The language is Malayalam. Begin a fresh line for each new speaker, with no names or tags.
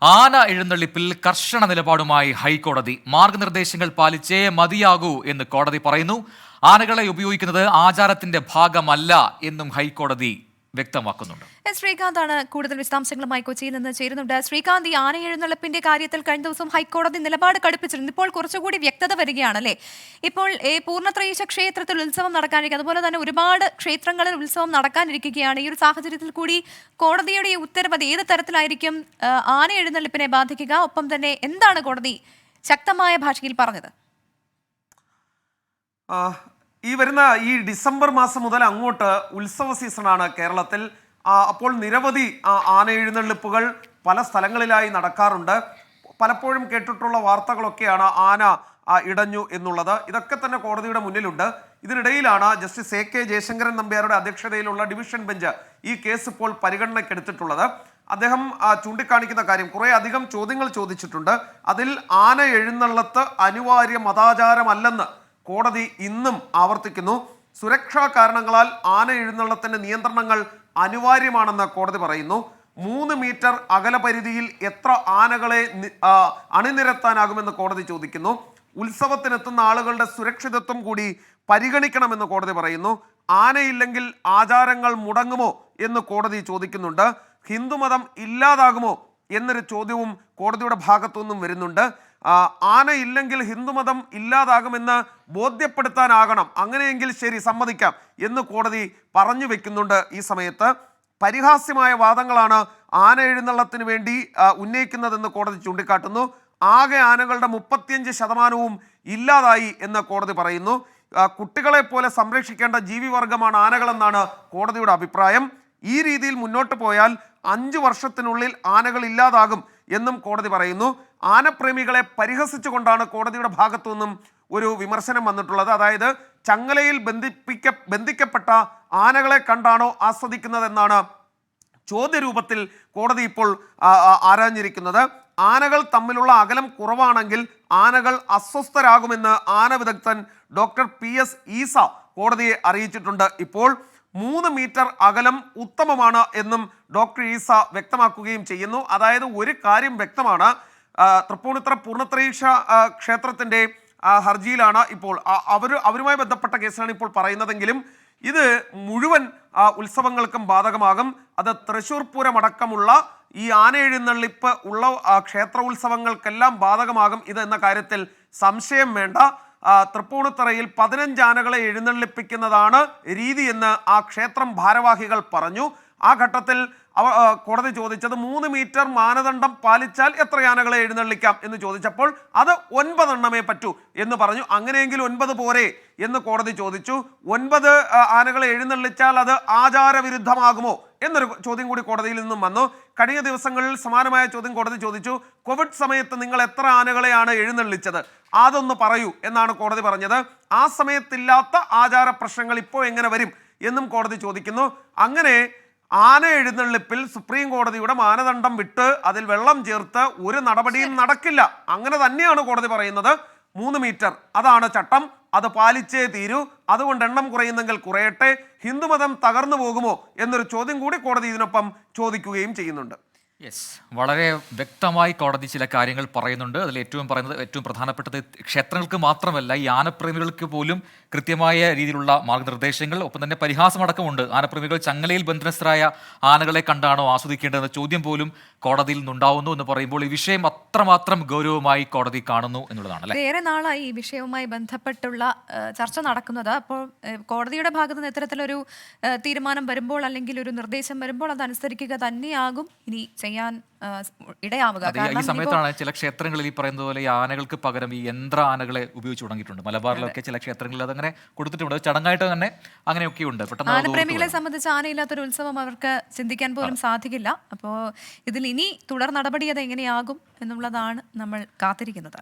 ആന എഴുന്നള്ളിപ്പിൽ കർശന നിലപാടുമായി ഹൈക്കോടതി. മാർഗനിർദ്ദേശങ്ങൾ പാലിച്ചേ മതിയാകൂ എന്ന് കോടതി പറയുന്നു. ആനകളെ ഉപയോഗിക്കുന്നത് ആചാരത്തിന്റെ ഭാഗമല്ല എന്നും ഹൈക്കോടതി വ്യക്തമാക്കുന്നുണ്ട്.
ശ്രീകാന്താണ് കൂടുതൽ വിശദാംശങ്ങളുമായി കൊച്ചിയിൽ നിന്ന് ചേരുന്നുണ്ട്. ശ്രീകാന്ത്, ഈ ആന എഴുന്നള്ളിപ്പിന്റെ കാര്യത്തിൽ കഴിഞ്ഞ ദിവസം ഹൈക്കോടതി നിലപാട് കടുപ്പിച്ചിരുന്നു. ഇപ്പോൾ കുറച്ചുകൂടി വ്യക്തത വരികയാണല്ലേ? ഇപ്പോൾ പൂർണ്ണത്രയീശ ക്ഷേത്രത്തിൽ ഉത്സവം നടക്കാനിരിക്കും, അതുപോലെ തന്നെ ഒരുപാട് ക്ഷേത്രങ്ങളിൽ ഉത്സവം നടക്കാനിരിക്കുകയാണ്. ഈ ഒരു സാഹചര്യത്തിൽ കൂടി കോടതിയുടെ ഈ ഉത്തരവ് ഏത് തരത്തിലായിരിക്കും ആന എഴുന്നള്ളിപ്പിനെ ബാധിക്കുക? ഒപ്പം തന്നെ എന്താണ് കോടതി ശക്തമായ ഭാഷയിൽ പറഞ്ഞത്?
ഈ വരുന്ന ഡിസംബർ മാസം മുതൽ അങ്ങോട്ട് ഉത്സവ സീസണാണ് കേരളത്തിൽ. അപ്പോൾ നിരവധി ആന എഴുന്നള്ളിപ്പുകൾ പല സ്ഥലങ്ങളിലായി നടക്കാറുണ്ട്. പലപ്പോഴും കേട്ടിട്ടുള്ള വാർത്തകളൊക്കെയാണ് ആന ഇടഞ്ഞു എന്നുള്ളത്. ഇതൊക്കെ തന്നെ കോടതിയുടെ മുന്നിലുണ്ട്. ഇതിനിടയിലാണ് ജസ്റ്റിസ് A.K. ജയശങ്കരൻ നമ്പ്യാരുടെ അധ്യക്ഷതയിലുള്ള ഡിവിഷൻ ബെഞ്ച് ഈ കേസ് ഇപ്പോൾ പരിഗണനയ്ക്കെടുത്തിട്ടുള്ളത്. അദ്ദേഹം ചൂണ്ടിക്കാണിക്കുന്ന കാര്യം, കുറേ അധികം ചോദ്യങ്ങൾ ചോദിച്ചിട്ടുണ്ട്. അതിൽ ആന എഴുന്നള്ളത്ത് അനിവാര്യ മതാചാരമല്ലെന്ന് കോടതി ഇന്നും ആവർത്തിക്കുന്നു. സുരക്ഷാ കാരണങ്ങളാൽ ആന എഴുന്നള്ളത്തിന്റെ നിയന്ത്രണങ്ങൾ അനിവാര്യമാണെന്ന് കോടതി പറയുന്നു. 3 മീറ്റർ അകലപരിധിയിൽ എത്ര ആനകളെ അണിനിരത്താനാകുമെന്ന് കോടതി ചോദിക്കുന്നു. ഉത്സവത്തിനെത്തുന്ന ആളുകളുടെ സുരക്ഷിതത്വം കൂടി പരിഗണിക്കണമെന്ന് കോടതി പറയുന്നു. ആനയില്ലെങ്കിൽ ആചാരങ്ങൾ മുടങ്ങുമോ എന്ന് കോടതി ചോദിക്കുന്നുണ്ട്. ഹിന്ദുമതം ഇല്ലാതാകുമോ എന്നൊരു ചോദ്യവും കോടതിയുടെ ഭാഗത്തുനിന്നും വരുന്നുണ്ട്. ആനയില്ലെങ്കിൽ ഹിന്ദുമതം ഇല്ലാതാകുമെന്ന് ബോധ്യപ്പെടുത്താനാകണം, അങ്ങനെയെങ്കിൽ ശരി സമ്മതിക്കാം എന്ന് കോടതി പറഞ്ഞു വെക്കുന്നുണ്ട്. ഈ സമയത്ത് പരിഹാസ്യമായ വാദങ്ങളാണ് ആന എഴുന്നള്ളത്തിന് വേണ്ടി ഉന്നയിക്കുന്നതെന്ന് കോടതി ചൂണ്ടിക്കാട്ടുന്നു. ആകെ ആനകളുടെ 35% ഇല്ലാതായി എന്ന് കോടതി പറയുന്നു. കുട്ടികളെ പോലെ സംരക്ഷിക്കേണ്ട ജീവിവർഗമാണ് ആനകളെന്നാണ് കോടതിയുടെ അഭിപ്രായം. ഈ രീതിയിൽ മുന്നോട്ട് പോയാൽ 5 വർഷത്തിനുള്ളിൽ ആനകൾ ഇല്ലാതാകും എന്നും കോടതി പറയുന്നു. ആനപ്രേമികളെ പരിഹസിച്ചുകൊണ്ടാണ് കോടതിയുടെ ഭാഗത്തു നിന്നും ഒരു വിമർശനം വന്നിട്ടുള്ളത്. അതായത് ചങ്ങലയിൽ ബന്ധിക്കപ്പെട്ട ആനകളെ കണ്ടാണോ ആസ്വദിക്കുന്നതെന്നാണ് ചോദ്യരൂപത്തിൽ കോടതി ഇപ്പോൾ ആരാഞ്ഞിരിക്കുന്നത്. ആനകൾ തമ്മിലുള്ള അകലം കുറവാണെങ്കിൽ ആനകൾ അസ്വസ്ഥരാകുമെന്ന് ആന വിദഗ്ധൻ ഡോക്ടർ PS ഈസ കോടതിയെ അറിയിച്ചിട്ടുണ്ട്. ഇപ്പോൾ 3 മീറ്റർ അകലം ഉത്തമമാണ് എന്നും ഡോക്ടർ ഈസ വ്യക്തമാക്കുകയും ചെയ്യുന്നു. അതായത് ഒരു കാര്യം വ്യക്തമാണ്, തൃപ്പൂണിത്തുറ പൂർണ്ണത്രയീശ ക്ഷേത്രത്തിൻ്റെ ഹർജിയിലാണ് ഇപ്പോൾ അവരുമായി ബന്ധപ്പെട്ട കേസിലാണ് ഇപ്പോൾ പറയുന്നതെങ്കിലും ഇത് മുഴുവൻ ഉത്സവങ്ങൾക്കും ബാധകമാകും. അത് തൃശ്ശൂർ പൂരമടക്കമുള്ള ഈ ആന എഴുന്നള്ളിപ്പ് ഉള്ള ക്ഷേത്ര ഉത്സവങ്ങൾക്കെല്ലാം ബാധകമാകും ഇത് എന്ന കാര്യത്തിൽ സംശയം വേണ്ട. തൃപ്പൂണിത്തുറയിൽ 15 ആനകളെ എഴുന്നള്ളിപ്പിക്കുന്നതാണ് രീതി എന്ന് ആ ക്ഷേത്രം ഭാരവാഹികൾ പറഞ്ഞു. ആ ഘട്ടത്തിൽ കോടതി ചോദിച്ചത് 3 മീറ്റർ മാനദണ്ഡം പാലിച്ചാൽ എത്ര ആനകളെ എഴുന്നള്ളിക്കാം എന്ന് ചോദിച്ചപ്പോൾ അത് 9 എണ്ണമേ പറ്റൂ എന്ന് പറഞ്ഞു. അങ്ങനെയെങ്കിൽ 9 പോരെ എന്ന് കോടതി ചോദിച്ചു. 9 ആനകളെ എഴുന്നള്ളിച്ചാൽ അത് ആചാരവിരുദ്ധമാകുമോ എന്നൊരു ചോദ്യം കൂടി കോടതിയിൽ നിന്നും വന്നു. കഴിഞ്ഞ ദിവസങ്ങളിൽ സമാനമായ ചോദ്യം കോടതി ചോദിച്ചു. കോവിഡ് സമയത്ത് നിങ്ങൾ എത്ര ആനകളെയാണ് എഴുന്നള്ളിച്ചത്, അതൊന്ന് പറയൂ എന്നാണ് കോടതി പറഞ്ഞത്. ആ സമയത്തില്ലാത്ത ആചാര പ്രശ്നങ്ങൾ ഇപ്പോൾ എങ്ങനെ വരും എന്നും കോടതി ചോദിക്കുന്നു. അങ്ങനെ ആന എഴുന്നള്ളിപ്പിൽ സുപ്രീം കോടതിയുടെ മാനദണ്ഡം വിട്ട് അതിൽ വെള്ളം ചേർത്ത് ഒരു നടപടിയും നടക്കില്ല. അങ്ങനെ തന്നെയാണ് കോടതി പറയുന്നത്. 3 മീറ്റർ അതാണ് ചട്ടം, അത് പാലിച്ചേ തീരൂ. അതുകൊണ്ട് എണ്ണം കുറയുന്നെങ്കിൽ കുറയട്ടെ. ഹിന്ദുമതം തകർന്നു പോകുമോ എന്നൊരു ചോദ്യം കൂടി കോടതി ഇതിനൊപ്പം ചോദിക്കുകയും ചെയ്യുന്നുണ്ട്.
വളരെ വ്യക്തമായി കോടതി ചില കാര്യങ്ങൾ പറയുന്നുണ്ട്. അതിൽ ഏറ്റവും പ്രധാനപ്പെട്ടത് ക്ഷേത്രങ്ങൾക്ക് മാത്രമല്ല, ഈ ആനപ്രേമികൾക്ക് പോലും കൃത്യമായ രീതിയിലുള്ള മാർഗനിർദ്ദേശങ്ങൾ, ഒപ്പം തന്നെ പരിഹാസമടക്കമുണ്ട്. ആനപ്രേമികൾ ചങ്ങലയിൽ ബന്ധനസ്ഥരായ ആനകളെ കണ്ടാണോ ആസ്വദിക്കേണ്ടതെന്ന ചോദ്യം പോലും കോടതിയിൽ നിന്നുണ്ടാവുന്നു എന്ന് പറയുമ്പോൾ ഈ വിഷയം അത്രമാത്രം ഗൗരവമായി കോടതി കാണുന്നു എന്നുള്ളതാണ്.
ഏറെ നാളായി ഈ വിഷയവുമായി ബന്ധപ്പെട്ടുള്ള ചർച്ച നടക്കുന്നത്. അപ്പോൾ കോടതിയുടെ ഭാഗത്ത് നിന്ന് ഇത്തരത്തിലൊരു തീരുമാനം വരുമ്പോൾ അല്ലെങ്കിൽ ഒരു നിർദ്ദേശം വരുമ്പോൾ അതനുസരിക്കുക തന്നെയാകും ഇനി ചെയ്യാൻ ഇടയാവുക.
ഈ സമയത്താണ് ചില ക്ഷേത്രങ്ങളിൽ ഈ പറയുന്നത് പോലെ ഈ ആനകൾക്ക് പകരം ഈ യന്ത്ര ആനകളെ ഉപയോഗിച്ച് തുടങ്ങിയിട്ടുണ്ട്. മലബാറിലൊക്കെ ചില ക്ഷേത്രങ്ങളിൽ അതങ്ങനെ കൊടുത്തിട്ടുണ്ട്. ചടങ്ങായിട്ട് തന്നെ അങ്ങനെയൊക്കെയുണ്ട്.
ആനപ്രേമികളെ സംബന്ധിച്ച് ആനയില്ലാത്തൊരു ഉത്സവം അവർക്ക് ചിന്തിക്കാൻ പോലും സാധിക്കില്ല. അപ്പോൾ ഇതിൽ ഇനി തുടർ നടപടി അത് എങ്ങനെയാകും എന്നുള്ളതാണ് നമ്മൾ കാത്തിരിക്കുന്നത്.